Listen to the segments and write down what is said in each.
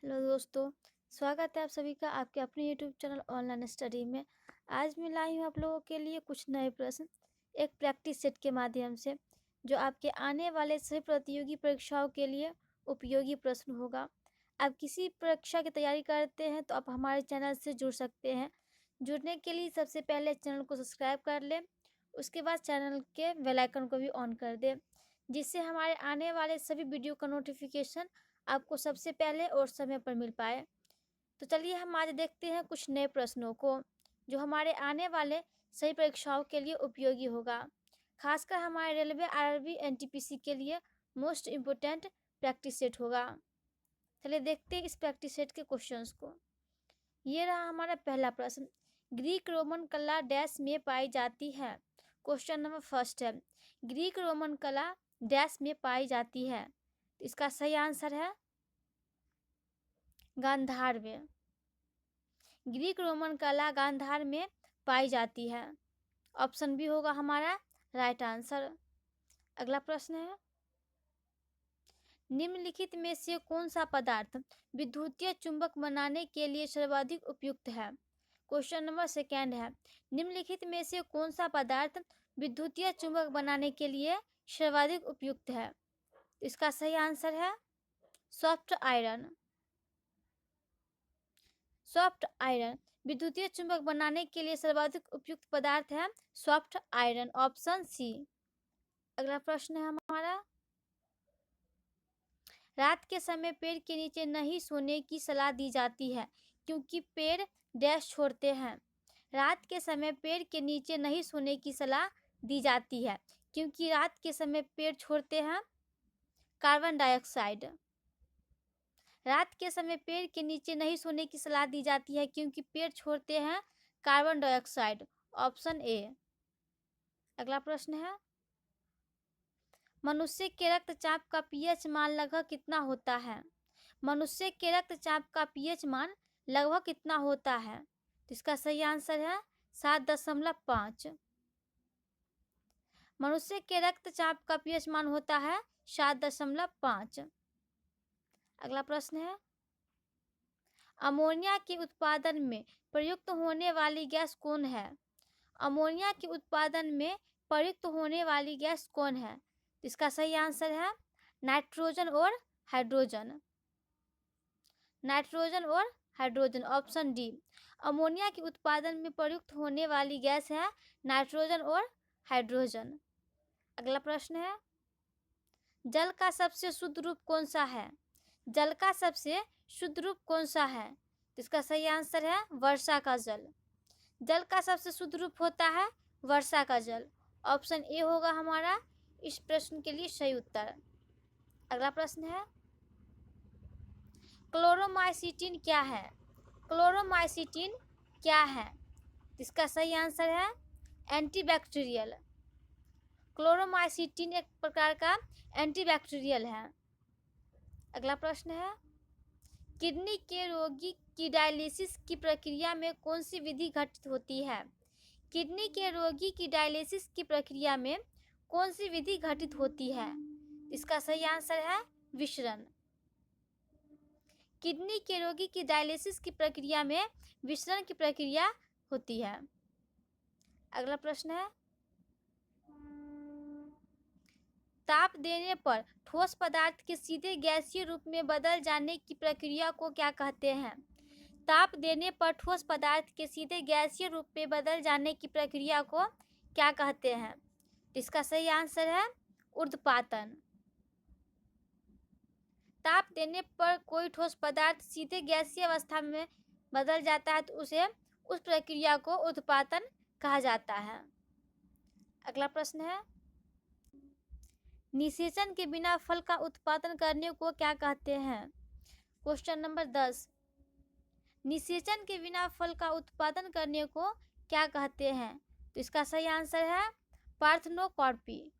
Hello दोस्तों, स्वागत है आप सभी का आपके अपने यूट्यूब चैनल ऑनलाइन स्टडी में। आज मैं लाई हूँ आप लोगों के लिए कुछ नए प्रश्न एक प्रैक्टिस सेट के माध्यम से, जो आपके आने वाले सभी प्रतियोगी परीक्षाओं के लिए उपयोगी प्रश्न होगा। आप किसी परीक्षा की तैयारी करते हैं तो आप हमारे चैनल से जुड़ सकते हैं। जुड़ने के लिए सबसे पहले चैनल को सब्सक्राइब कर लें, उसके बाद चैनल के बेल आइकन को भी ऑन कर दें, जिससे हमारे आने वाले सभी वीडियो का नोटिफिकेशन आपको सबसे पहले और समय पर मिल पाए। तो चलिए हम आज देखते हैं कुछ नए प्रश्नों को, जो हमारे आने वाले सही परीक्षाओं के लिए उपयोगी होगा। खासकर हमारे रेलवे, आरआरबी, एनटीपीसी के लिए मोस्ट इम्पोर्टेंट प्रैक्टिस सेट होगा। चलिए देखते हैं इस प्रैक्टिस सेट के क्वेश्चंस को। ये रहा हमारा पहला प्रश्न। ग्रीक रोमन कला डैश में पाई जाती है। क्वेश्चन नंबर फर्स्ट है, ग्रीक रोमन कला डैश में पाई जाती है। इसका सही आंसर है गांधार में। ग्रीक रोमन कला गांधार में पाई जाती है। ऑप्शन बी होगा हमारा राइट आंसर। अगला प्रश्न है, निम्नलिखित में से कौन सा पदार्थ विद्युतीय चुंबक बनाने के लिए सर्वाधिक उपयुक्त है। क्वेश्चन नंबर सेकेंड है, निम्नलिखित में से कौन सा पदार्थ विद्युतीय चुंबक बनाने के लिए सर्वाधिक उपयुक्त है। इसका सही आंसर है सॉफ्ट आयरन। सॉफ्ट आयरन विद्युतीय चुंबक बनाने के लिए सर्वाधिक उपयुक्त पदार्थ है सॉफ्ट आयरन, ऑप्शन सी। अगला प्रश्न है हमारा, रात के समय पेड़ के नीचे नहीं सोने की सलाह दी जाती है क्योंकि पेड़ डैश छोड़ते हैं। रात के समय पेड़ के नीचे नहीं सोने की सलाह दी जाती है क्योंकि रात के समय पेड़ छोड़ते हैं कार्बन डाइऑक्साइड। रात के समय पेड़ के नीचे नहीं सोने की सलाह दी जाती है क्योंकि पेड़ छोड़ते हैं कार्बन डाइऑक्साइड, ऑप्शन ए। अगला प्रश्न है, मनुष्य के रक्तचाप का पीएच मान लगभग कितना होता है। मनुष्य के रक्तचाप का पीएच मान लगभग कितना होता है। तो इसका सही आंसर है 7.5। मनुष्य के रक्तचाप का पीएच मान होता है 7.5। अगला प्रश्न है, अमोनिया के उत्पादन में प्रयुक्त होने वाली गैस कौन है। अमोनिया के उत्पादन में प्रयुक्त होने वाली गैस कौन है। इसका सही आंसर है नाइट्रोजन और हाइड्रोजन। नाइट्रोजन और हाइड्रोजन, ऑप्शन डी। अमोनिया के उत्पादन में प्रयुक्त होने वाली गैस है नाइट्रोजन और हाइड्रोजन। अगला प्रश्न है, जल का सबसे शुद्ध रूप कौन सा है। जल का सबसे शुद्ध रूप कौन सा है। इसका सही आंसर है वर्षा का जल। जल का सबसे शुद्ध रूप होता है वर्षा का जल, ऑप्शन ए होगा हमारा इस प्रश्न के लिए सही उत्तर। अगला प्रश्न है, क्लोरोमाइसिटिन क्या है। क्लोरोमाइसिटिन क्या है। इसका सही आंसर है एंटीबैक्टीरियल। क्लोरोमाइसिटिन एक प्रकार का एंटीबैक्टीरियल है। अगला प्रश्न है, किडनी के रोगी की डायलिसिस की प्रक्रिया में कौन सी विधि घटित होती है। किडनी के रोगी की डायलिसिस की प्रक्रिया में कौन सी विधि घटित होती है। इसका सही आंसर है विसरण। किडनी के रोगी की डायलिसिस की प्रक्रिया में विसरण की प्रक्रिया होती है। अगला प्रश्न है, ताप देने पर ठोस पदार्थ के सीधे गैसीय रूप में बदल जाने की प्रक्रिया को क्या कहते हैं। ताप देने पर ठोस पदार्थ के सीधे गैसीय रूप में बदल जाने की प्रक्रिया को क्या कहते हैं। इसका सही आंसर है ऊर्ध्वपातन। ताप देने पर कोई ठोस पदार्थ सीधे गैसीय अवस्था में बदल जाता है तो उस प्रक्रिया को ऊर्ध्वपातन कहा जाता है। अगला प्रश्न है, निषेचन के बिना फल का उत्पादन करने को क्या कहते हैं। क्वेश्चन नंबर 10, निषेचन के बिना फल का उत्पादन करने को क्या कहते हैं। तो इसका सही आंसर है पार्थेनोकॉर्पी,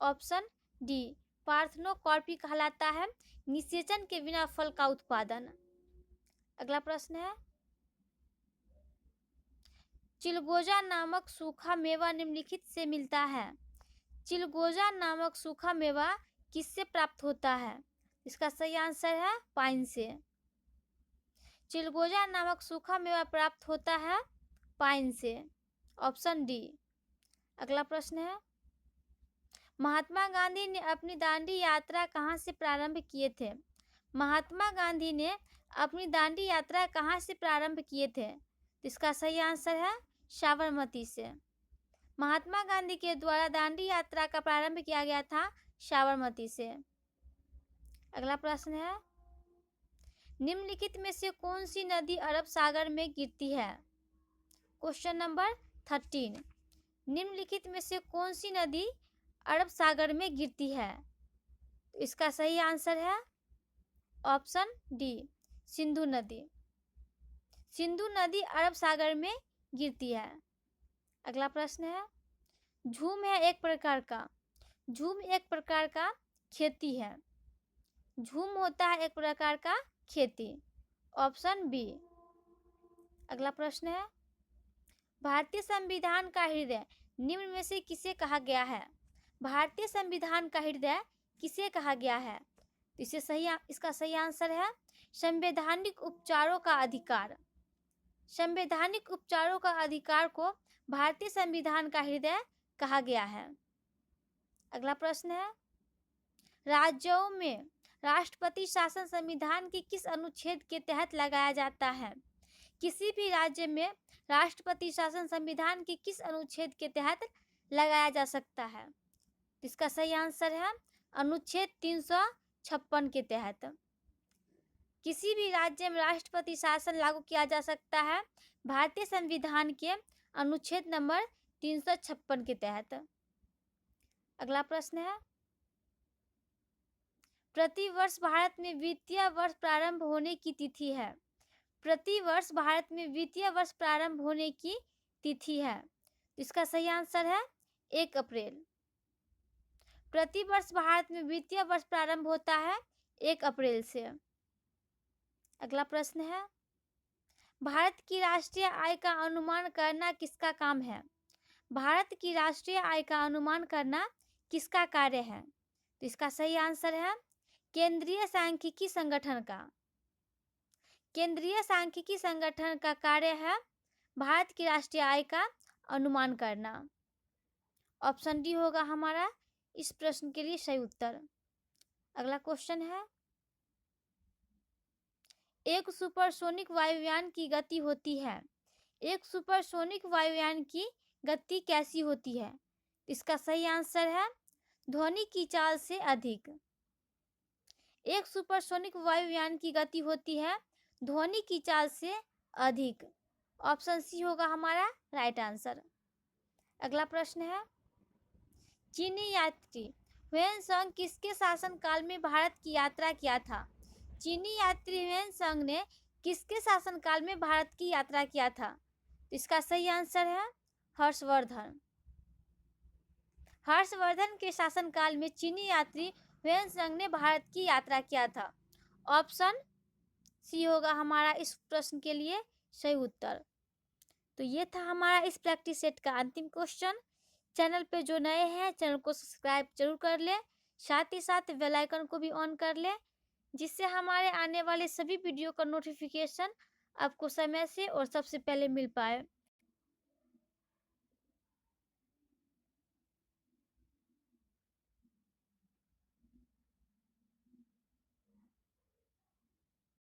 ऑप्शन डी। पार्थेनोकॉर्पी कहलाता है निषेचन के बिना फल का उत्पादन। अगला प्रश्न है, चिलगोजा नामक सूखा मेवा निम्नलिखित से मिलता है। चिलगोजा नामक सूखा मेवा किससे प्राप्त होता है। इसका सही आंसर है पाइन से। चिलगोजा नामक सूखा मेवा प्राप्त होता है पाइन से। Option D. अगला प्रश्न है, महात्मा गांधी ने अपनी दांडी यात्रा कहाँ से प्रारंभ किए थे? महात्मा गांधी ने अपनी दांडी यात्रा कहाँ से प्रारंभ किए थे? इसका सही आंसर है साबरमती से। महात्मा गांधी के द्वारा दांडी यात्रा का प्रारंभ किया गया था साबरमती से। अगला प्रश्न है, निम्नलिखित में से कौन सी नदी अरब सागर में गिरती है? Question number 13। निम्नलिखित में से कौन सी नदी अरब सागर में गिरती है? इसका सही आंसर है ऑप्शन डी, सिंधु नदी। सिंधु नदी अरब सागर में गिरती है। अगला प्रश्न है, झूम एक प्रकार का खेती है। झूम होता है एक प्रकार का खेती। Option B. अगला प्रश्न है, भारतीय संविधान का हृदय निम्न में से किसे कहा गया है? भारतीय संविधान का हृदय किसे कहा गया है? इसका सही आंसर है संवैधानिक उपचारों का अधिकार। संवैधानिक उपचारों का अधिकार को भारतीय संविधान का हृदय कहा गया है। अगला प्रश्न है, राज्यों में राष्ट्रपति शासन संविधान के किस अनुच्छेद के तहत लगाया जाता है? किसी भी राज्य में राष्ट्रपति शासन संविधान के किस अनुच्छेद के तहत लगाया जा सकता है? इसका सही आंसर है अनुच्छेद 356 के तहत। किसी भी राज्य में राष्ट्रपति शासन लागू किया जा सकता है भारतीय संविधान के अनुच्छेद नंबर 356 के तहत। अगला प्रश्न है, प्रतिवर्ष भारत में वित्तीय वर्ष प्रारंभ होने की तिथि है। प्रतिवर्ष भारत में वित्तीय वर्ष प्रारंभ होने की तिथि है। इसका सही आंसर है 1 अप्रैल। प्रतिवर्ष भारत में वित्तीय वर्ष प्रारंभ होता है 1 अप्रैल से। अगला प्रश्न है, भारत की राष्ट्रीय आय का अनुमान करना किसका काम है? भारत की राष्ट्रीय आय का अनुमान करना किसका कार्य है? तो इसका सही आंसर है केंद्रीय सांख्यिकी संगठन का। केंद्रीय सांख्यिकी संगठन का कार्य है भारत की राष्ट्रीय आय का अनुमान करना। ऑप्शन डी होगा हमारा इस प्रश्न के लिए सही उत्तर। अगला क्वेश्चन है, एक सुपरसोनिक वायुयान की गति होती है। एक सुपरसोनिक वायुयान की गति कैसी होती है? इसका सही आंसर है ध्वनि की चाल से अधिक। एक सुपरसोनिक वायुयान की गति होती है ध्वनि की चाल से अधिक। ऑप्शन सी होगा हमारा राइट आंसर। अगला प्रश्न है, चीनी यात्री ह्वेनसांग किसके शासनकाल में भारत की यात्रा किया था? चीनी यात्री ह्वेनसांग ने किसके शासनकाल में भारत की यात्रा किया था? इसका सही आंसर है हर्षवर्धन। हर्षवर्धन के शासनकाल में चीनी यात्री ह्वेनसांग ने भारत की यात्रा किया था। ऑप्शन सी होगा हमारा इस प्रश्न के लिए सही उत्तर। तो ये था हमारा इस प्रैक्टिस सेट का अंतिम क्वेश्चन। चैनल पे जो नए हैं चैनल को सब्सक्राइब जरूर कर ले, साथ ही साथ बेल आइकन को भी ऑन कर ले, जिससे हमारे आने वाले सभी वीडियो का नोटिफिकेशन आपको समय से और सबसे पहले मिल पाए।